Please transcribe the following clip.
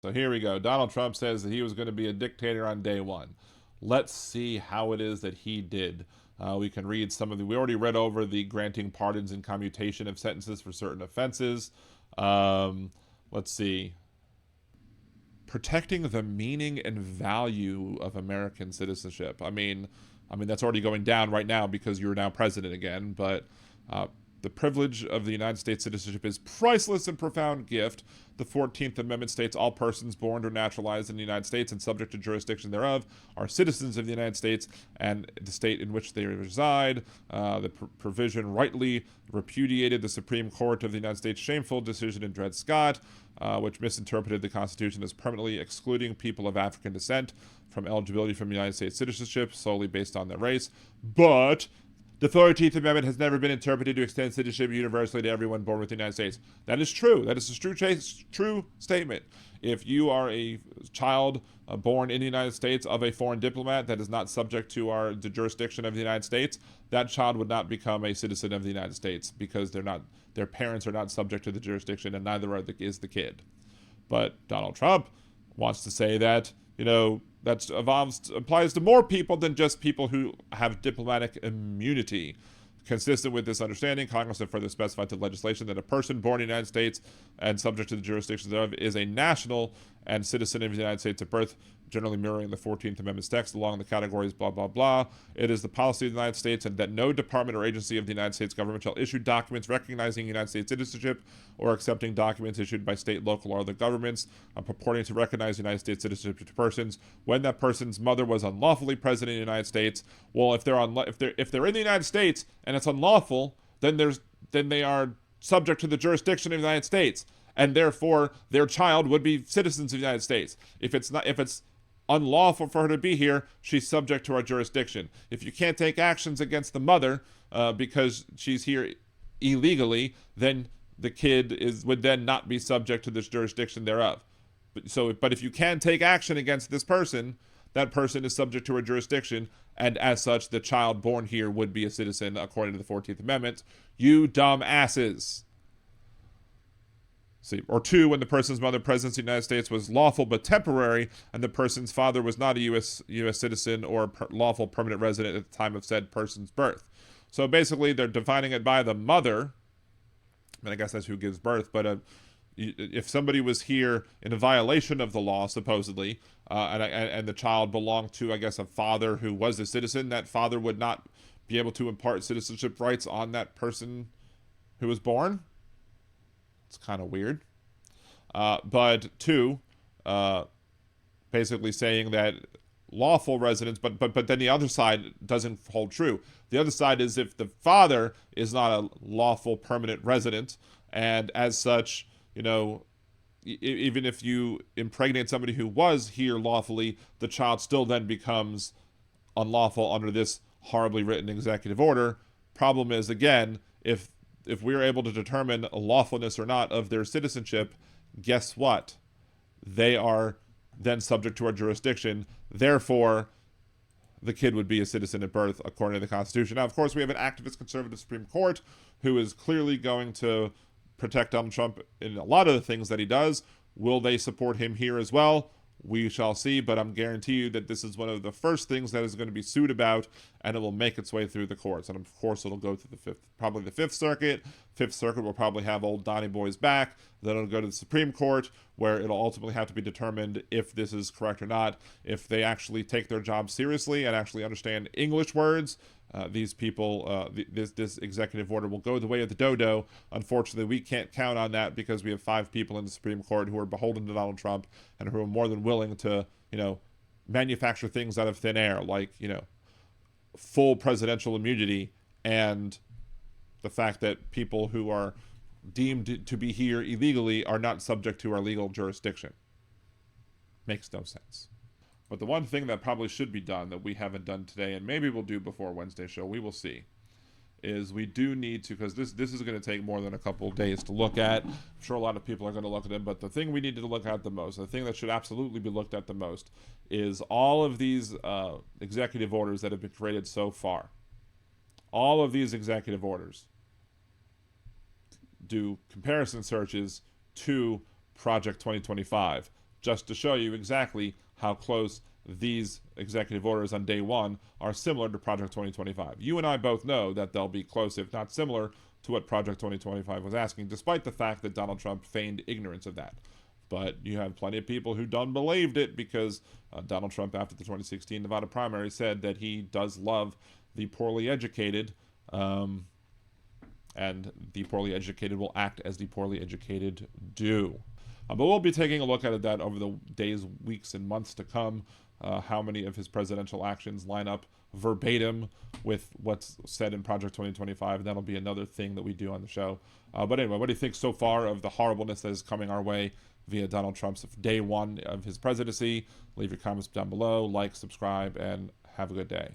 So here we go. Donald Trump says that he was going to be a dictator on day one. Let's see how it is that he did. We can read some of the. We already read over the granting pardons and commutation of sentences for certain offenses. Let's see. Protecting the meaning and value of American citizenship. I mean that's already going down right now because you're now president again. But uh, the privilege of the United States citizenship is priceless and profound gift. The 14th Amendment states all persons born or naturalized in the United States and subject to jurisdiction thereof are citizens of the United States and the state in which they reside. The provision rightly repudiated the Supreme Court of the United States' shameful decision in Dred Scott, which misinterpreted the Constitution as permanently excluding people of African descent from eligibility from United States citizenship solely based on their race. But the 13th Amendment has never been interpreted to extend citizenship universally to everyone born within the United States. That is true. That is a true statement. If you are a child born in the United States of a foreign diplomat that is not subject to the jurisdiction of the United States, that child would not become a citizen of the United States because their parents are not subject to the jurisdiction, and neither is the kid. But Donald Trump wants to say that, that applies to more people than just people who have diplomatic immunity. Consistent with this understanding, Congress have further specified to legislation that a person born in the United States and subject to the jurisdiction thereof is a national and citizen of the United States at birth, generally mirroring the 14th Amendment's text along the categories blah, blah, blah. It is the policy of the United States and that no department or agency of the United States government shall issue documents recognizing United States citizenship or accepting documents issued by state, local, or other governments purporting to recognize United States citizenship to persons when that person's mother was unlawfully present in the United States. Well, if they're in the United States and it's unlawful, then they are subject to the jurisdiction of the United States, and therefore their child would be citizens of the United States. If it's unlawful for her to be here, she's subject to our jurisdiction. If you can't take actions against the mother because she's here illegally, then the kid would then not be subject to this jurisdiction thereof. But if you can take action against this person, that person is subject to a jurisdiction, and as such, the child born here would be a citizen according to the 14th Amendment. You dumb asses. See, or two, when the person's mother presence in the United States was lawful but temporary, and the person's father was not a U.S. citizen or lawful permanent resident at the time of said person's birth. So basically, they're defining it by the mother. I guess that's who gives birth, but if somebody was here in a violation of the law, supposedly, and the child belonged to, I guess, a father who was a citizen, that father would not be able to impart citizenship rights on that person who was born. It's kind of weird. But two, basically saying that lawful residents, but then the other side doesn't hold true. The other side is if the father is not a lawful permanent resident, and as such, even if you impregnate somebody who was here lawfully, the child still then becomes unlawful under this horribly written executive order. Problem is, again, if we're able to determine a lawfulness or not of their citizenship, guess what? They are then subject to our jurisdiction. Therefore, the kid would be a citizen at birth according to the Constitution. Now, of course, we have an activist conservative Supreme Court who is clearly going to protect Donald Trump in a lot of the things that he does. Will they support him here as well? We shall see, but I'm guarantee you that this is one of the first things that is going to be sued about, and it will make its way through the courts. And of course, it'll go to probably the Fifth Circuit. Fifth Circuit will probably have old Donnie Boy's back. Then it'll go to the Supreme Court, where it'll ultimately have to be determined if this is correct or not. If they actually take their job seriously and actually understand English words, these people, this executive order will go the way of the dodo. Unfortunately, we can't count on that because we have 5 people in the Supreme Court who are beholden to Donald Trump and who are more than willing to, manufacture things out of thin air, like, full presidential immunity and the fact that people who are deemed to be here illegally are not subject to our legal jurisdiction. Makes no sense. But the one thing that probably should be done that we haven't done today, and maybe we'll do before Wednesday's show, we will see, is we do need to, because this is going to take more than a couple of days to look at. I'm sure a lot of people are going to look at them, but the thing we need to look at the most, the thing that should absolutely be looked at the most, is all of these executive orders that have been created so far. All of these executive orders do comparison searches to Project 2025. just to show you exactly how close these executive orders on day one are similar to Project 2025. You and I both know that they'll be close, if not similar, to what Project 2025 was asking, despite the fact that Donald Trump feigned ignorance of that. But you have plenty of people who done believed it because Donald Trump, after the 2016 Nevada primary, said that he does love the poorly educated, and the poorly educated will act as the poorly educated do. But we'll be taking a look at that over the days, weeks, and months to come. How many of his presidential actions line up verbatim with what's said in Project 2025. And that'll be another thing that we do on the show. But anyway, what do you think so far of the horribleness that is coming our way via Donald Trump's day one of his presidency? Leave your comments down below, like, subscribe, and have a good day.